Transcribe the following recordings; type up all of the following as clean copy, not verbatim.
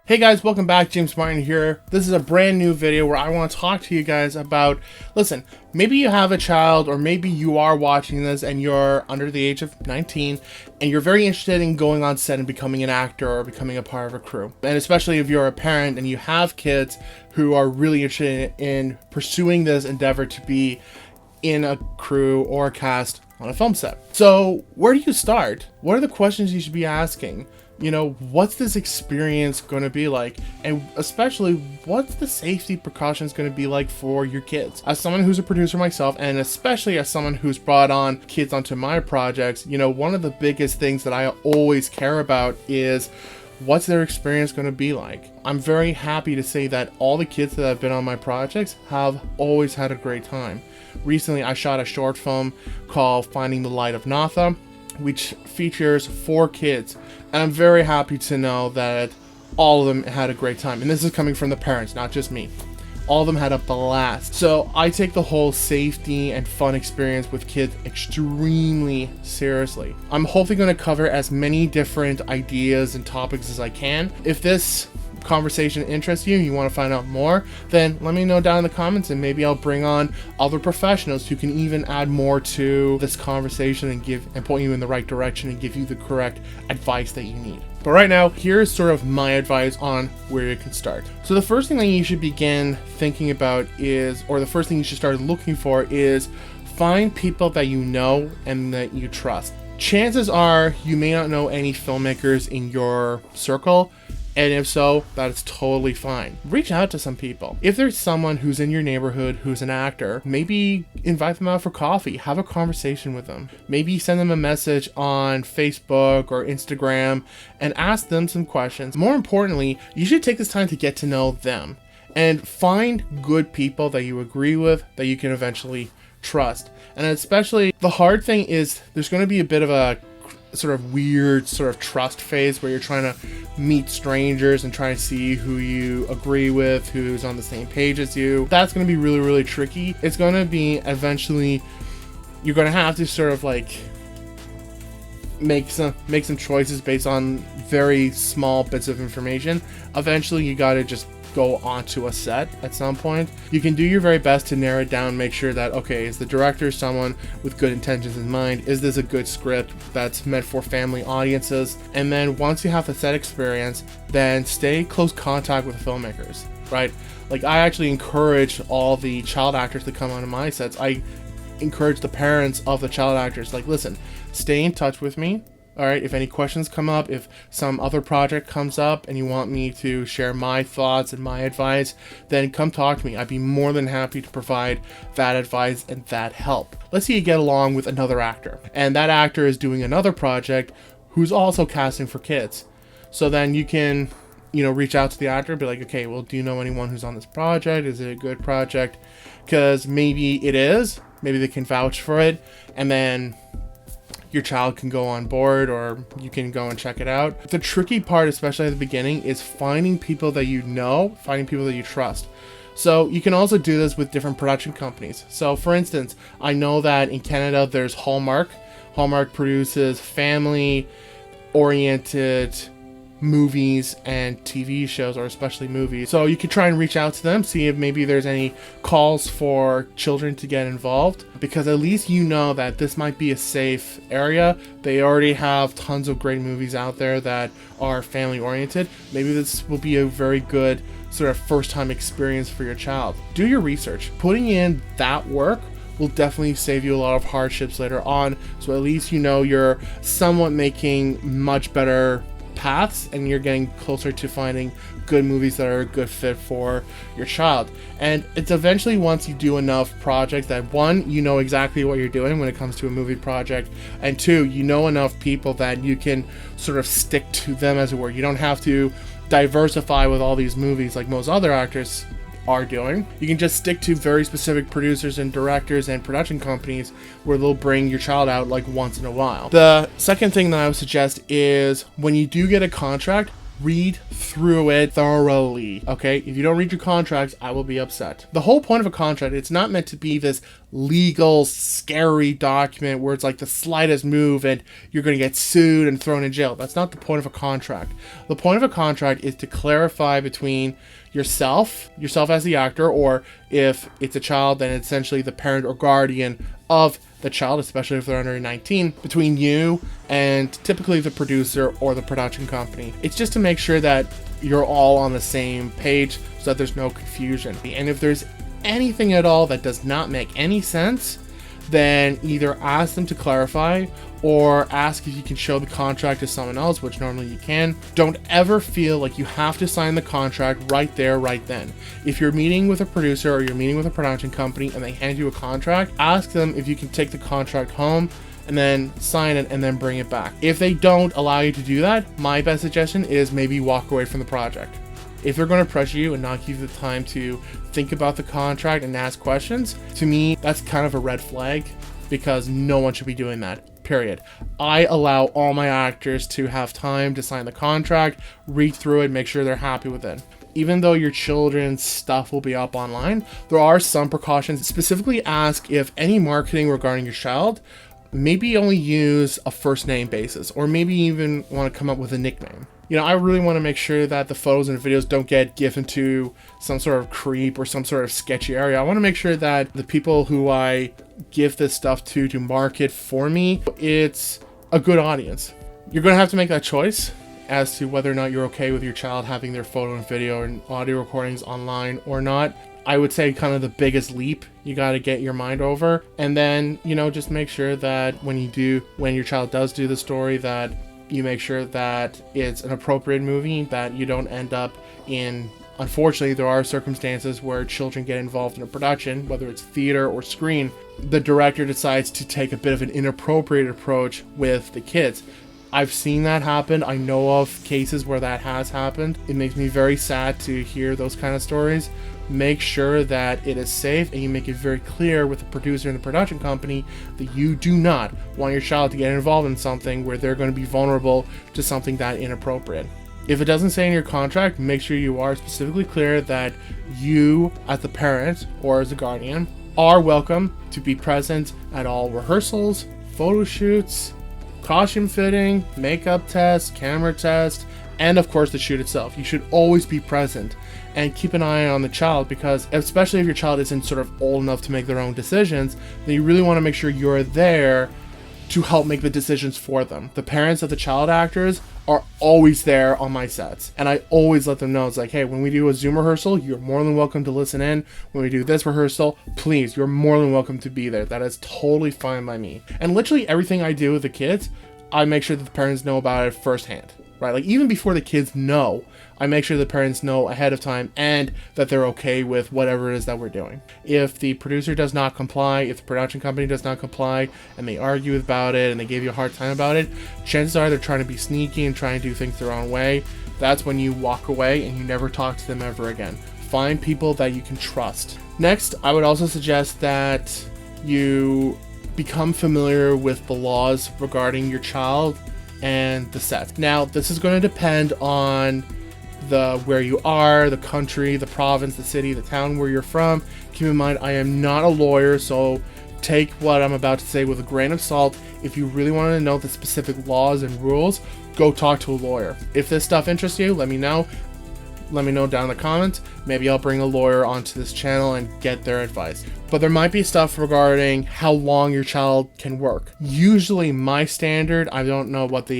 Hey guys, welcome back. James Martin here. This is a brand new video where I want to talk to you guys about, listen, maybe you have a child or maybe you are watching this and you're under the age of 19 and you're very interested in going on set and becoming an actor or becoming a part of a crew. And especially if you're a parent and you have kids who are really interested in pursuing this endeavor to be in a crew or a cast on a film set. So where do you start? What are the questions you should be asking? You know, what's this experience going to be like? And especially, what's the safety precautions going to be like for your kids? As someone who's a producer myself, and especially as someone who's brought on kids onto my projects, you know, one of the biggest things that I always care about is what's their experience going to be like. I'm very happy to say that all the kids that have been on my projects have always had a great time. Recently, I shot a short film called Finding the Light of Natha, which features 4 kids. And I'm very happy to know that all of them had a great time. And this is coming from the parents, not just me. All of them had a blast. So I take the whole safety and fun experience with kids extremely seriously. I'm hopefully going to cover as many different ideas and topics as I can. If this conversation interests you and you want to find out more, then let me know down in the comments and maybe I'll bring on other professionals who can even add more to this conversation and point you in the right direction and give you the correct advice that you need. But right now, here's sort of my advice on where you can start. So the first thing that you should begin thinking about is, or the first thing you should start looking for is, find people that you know and that you trust. Chances are you may not know any filmmakers in your circle, and if so, that's totally fine. Reach out to some people. If there's someone who's in your neighborhood who's an actor, maybe invite them out for coffee, have a conversation with them. Maybe send them a message on Facebook or Instagram and ask them some questions. More importantly, you should take this time to get to know them and find good people that you agree with, that you can eventually trust. And especially, the hard thing is there's going to be a bit of a sort of weird sort of trust phase where you're trying to meet strangers and trying to see who you agree with, who's on the same page as you. That's going to be really, really tricky. It's going to be eventually, you're going to have to sort of like make some choices based on very small bits of information. Eventually you got to just go onto a set at some point. You can do your very best to narrow it down, make sure that, okay, is the director someone with good intentions in mind? Is this a good script that's meant for family audiences? And then once you have the set experience, then stay in close contact with the filmmakers, right? Like, I actually encourage all the child actors to come onto my sets. I encourage the parents of the child actors, like, listen, stay in touch with me. All right, if any questions come up, if some other project comes up and you want me to share my thoughts and my advice, then come talk to me. I'd be more than happy to provide that advice and that help. Let's say you get along with another actor, and that actor is doing another project who's also casting for kids. So then you can, reach out to the actor and be like, okay, well, do you know anyone who's on this project? Is it a good project? Because maybe it is, maybe they can vouch for it, and then your child can go on board or you can go and check it out. The tricky part, especially at the beginning, is finding people that you know, finding people that you trust. So you can also do this with different production companies. So for instance, I know that in Canada there's Hallmark. Hallmark produces family-oriented movies and TV shows, or especially movies. So you could try and reach out to them, see if maybe there's any calls for children to get involved, because at least you know that this might be a safe area. They already have tons of great movies out there that are family oriented. Maybe this will be a very good sort of first time experience for your child. Do your research. Putting in that work will definitely save you a lot of hardships later on, so at least you know you're somewhat making much better paths and you're getting closer to finding good movies that are a good fit for your child. And it's eventually, once you do enough projects, that one, you know exactly what you're doing when it comes to a movie project, and two, you know enough people that you can sort of stick to them, as it were. You don't have to diversify with all these movies like most other actors are doing. You can just stick to very specific producers and directors and production companies where they'll bring your child out like once in a while. The second thing that I would suggest is, when you do get a contract, read through it thoroughly, okay? If you don't read your contracts, I will be upset. The whole point of a contract, it's not meant to be this legal, scary document where it's like the slightest move and you're going to get sued and thrown in jail. That's not the point of a contract. The point of a contract is to clarify between yourself as the actor, or if it's a child, then it's essentially the parent or guardian of the child, especially if they're under 19, between you and typically the producer or the production company. It's just to make sure that you're all on the same page so that there's no confusion. And if there's anything at all that does not make any sense, then either ask them to clarify or ask if you can show the contract to someone else, which normally you can. Don't ever feel like you have to sign the contract right there, right then. If you're meeting with a producer or you're meeting with a production company and they hand you a contract, ask them if you can take the contract home and then sign it and then bring it back. If they don't allow you to do that, my best suggestion is maybe walk away from the project. If they're going to pressure you and not give you the time to think about the contract and ask questions, to me, that's kind of a red flag, because no one should be doing that, period. I allow all my actors to have time to sign the contract, read through it, make sure they're happy with it. Even though your children's stuff will be up online, there are some precautions. Specifically ask if any marketing regarding your child, maybe only use a first name basis, or maybe even want to come up with a nickname. You know, I really want to make sure that the photos and videos don't get given to some sort of creep or some sort of sketchy area. I want to make sure that the people who I give this stuff to market for me, it's a good audience. You're going to have to make that choice as to whether or not you're okay with your child having their photo and video and audio recordings online or not. I would say kind of the biggest leap you got to get your mind over. And then, you know, just make sure that when your child does do the story, that you make sure that it's an appropriate movie, that you don't end up in, unfortunately, there are circumstances where children get involved in a production, whether it's theater or screen. The director decides to take a bit of an inappropriate approach with the kids. I've seen that happen. I know of cases where that has happened. It makes me very sad to hear those kind of stories. Make sure that it is safe and you make it very clear with the producer and the production company that you do not want your child to get involved in something where they're going to be vulnerable to something that inappropriate. If it doesn't say in your contract, make sure you are specifically clear that you, as the parent or as a guardian, are welcome to be present at all rehearsals, photo shoots, costume fitting, makeup test, camera test, and of course the shoot itself. You should always be present and keep an eye on the child, because especially if your child isn't sort of old enough to make their own decisions, then you really want to make sure you're there to help make the decisions for them. The parents of the child actors are always there on my sets, and I always let them know, it's like, hey, when we do a Zoom rehearsal, you're more than welcome to listen in. When we do this rehearsal, please, you're more than welcome to be there. That is totally fine by me. And literally everything I do with the kids, I make sure that the parents know about it firsthand, right? Like even before the kids know, I make sure the parents know ahead of time and that they're okay with whatever it is that we're doing. If the producer does not comply, if the production company does not comply, and they argue about it and they give you a hard time about it, chances are they're trying to be sneaky and trying to do things their own way. That's when you walk away and you never talk to them ever again. Find people that you can trust. Next, I would also suggest that you become familiar with the laws regarding your child and the set. Now, this is going to depend on where you are, the country, the province, the city, the town where you're from. Keep in mind, I am not a lawyer, so take what I'm about to say with a grain of salt. If you really want to know the specific laws and rules, go talk to a lawyer. If this stuff interests you, let me know. Let me know down in the comments. Maybe I'll bring a lawyer onto this channel and get their advice. But there might be stuff regarding how long your child can work. Usually my standard, I don't know what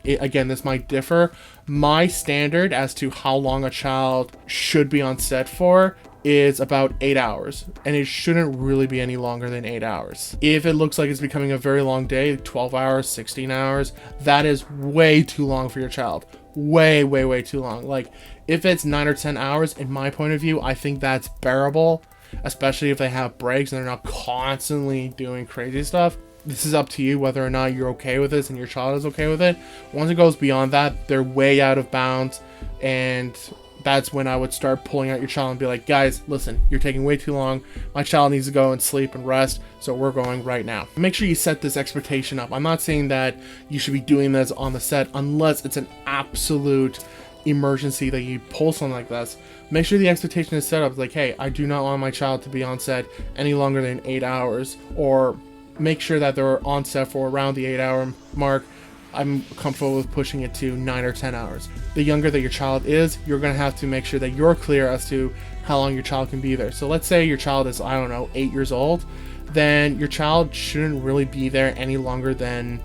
again, this might differ. My standard as to how long a child should be on set for is about 8 hours, and it shouldn't really be any longer than 8 hours. If it looks like it's becoming a very long day, 12 hours, 16 hours, that is way too long for your child. Way, way, way too long. Like, if it's 9 or 10 hours, in my point of view, I think that's bearable, especially if they have breaks and they're not constantly doing crazy stuff. This is up to you whether or not you're okay with this and your child is okay with it. Once it goes beyond that, they're way out of bounds, and that's when I would start pulling out your child and be like, guys, listen, you're taking way too long. My child needs to go and sleep and rest, so we're going right now. Make sure you set this expectation up. I'm not saying that you should be doing this on the set unless it's an absolute emergency that you pull something like this, make sure the expectation is set up like, hey, I do not want my child to be on set any longer than 8 hours, or make sure that they're on set for around the 8-hour mark. I'm comfortable with pushing it to 9 or 10 hours. The younger that your child is, you're going to have to make sure that you're clear as to how long your child can be there. So let's say your child is, I don't know, 8 years old, then your child shouldn't really be there any longer than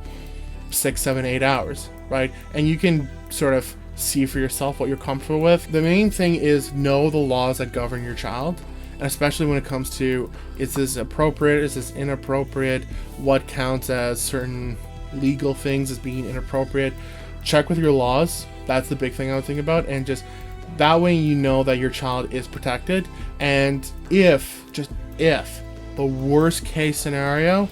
6, 7, 8 hours, right? And you can sort of see for yourself what you're comfortable with. The main thing is know the laws that govern your child, and especially when it comes to, is this appropriate, is this inappropriate, what counts as certain legal things as being inappropriate. Check with your laws. That's the big thing I would think about, and just that way you know that your child is protected. And if the worst case scenario,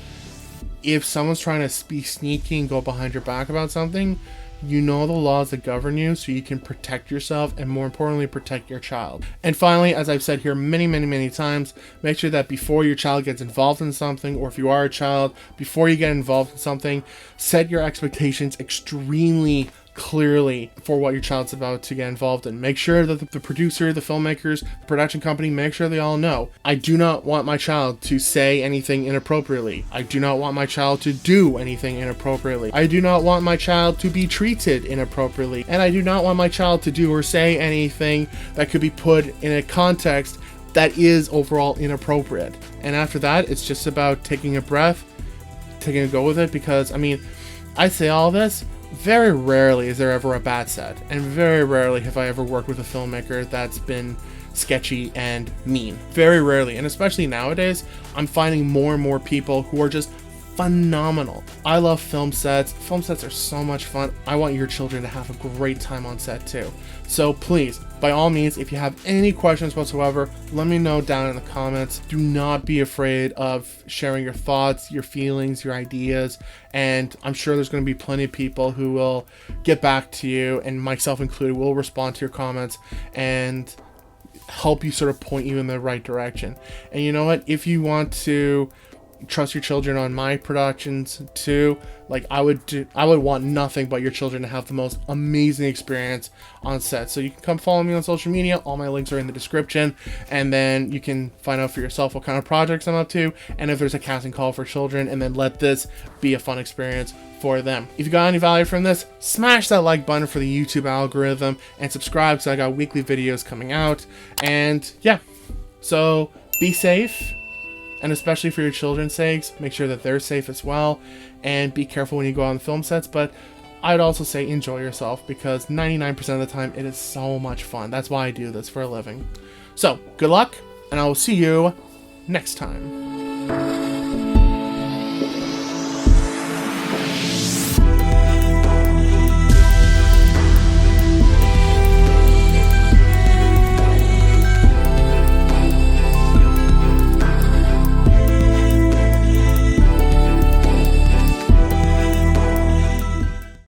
if someone's trying to be sneaky and go behind your back about something, you know the laws that govern you, so you can protect yourself and, more importantly, protect your child. And finally, as I've said here many times, make sure that before your child gets involved in something, or if you are a child, before you get involved in something, set your expectations extremely clearly for what your child's about to get involved in. Make sure that the producer, the filmmakers, the production company, make sure they all know. I do not want my child to say anything inappropriately. I do not want my child to do anything inappropriately. I do not want my child to be treated inappropriately. And I do not want my child to do or say anything that could be put in a context that is overall inappropriate. And after that, it's just about taking a breath, taking a go with it, because, I mean, I say all this, very rarely is there ever a bad set, and very rarely have I ever worked with a filmmaker that's been sketchy and mean. Very rarely, and especially nowadays, I'm finding more and more people who are just phenomenal. I love film sets. Film sets are so much fun. I want your children to have a great time on set too. So please, by all means, if you have any questions whatsoever, let me know down in the comments. Do not be afraid of sharing your thoughts, your feelings, your ideas, and I'm sure there's going to be plenty of people who will get back to you, and myself included, will respond to your comments and help you sort of point you in the right direction. And you know what? If you want to trust your children on my productions too, like I would want nothing but your children to have the most amazing experience on set. So you can come follow me on social media. All my links are in the description, and then you can find out for yourself what kind of projects I'm up to, and if there's a casting call for children, and then let this be a fun experience for them. If you got any value from this, smash that like button for the YouTube algorithm, and subscribe, because I got weekly videos coming out. And yeah, so be safe. And especially for your children's sakes, make sure that they're safe as well, and be careful when you go on film sets. But I'd also say enjoy yourself, because 99% of the time it is so much fun. That's why I do this for a living. So good luck, and I will see you next time.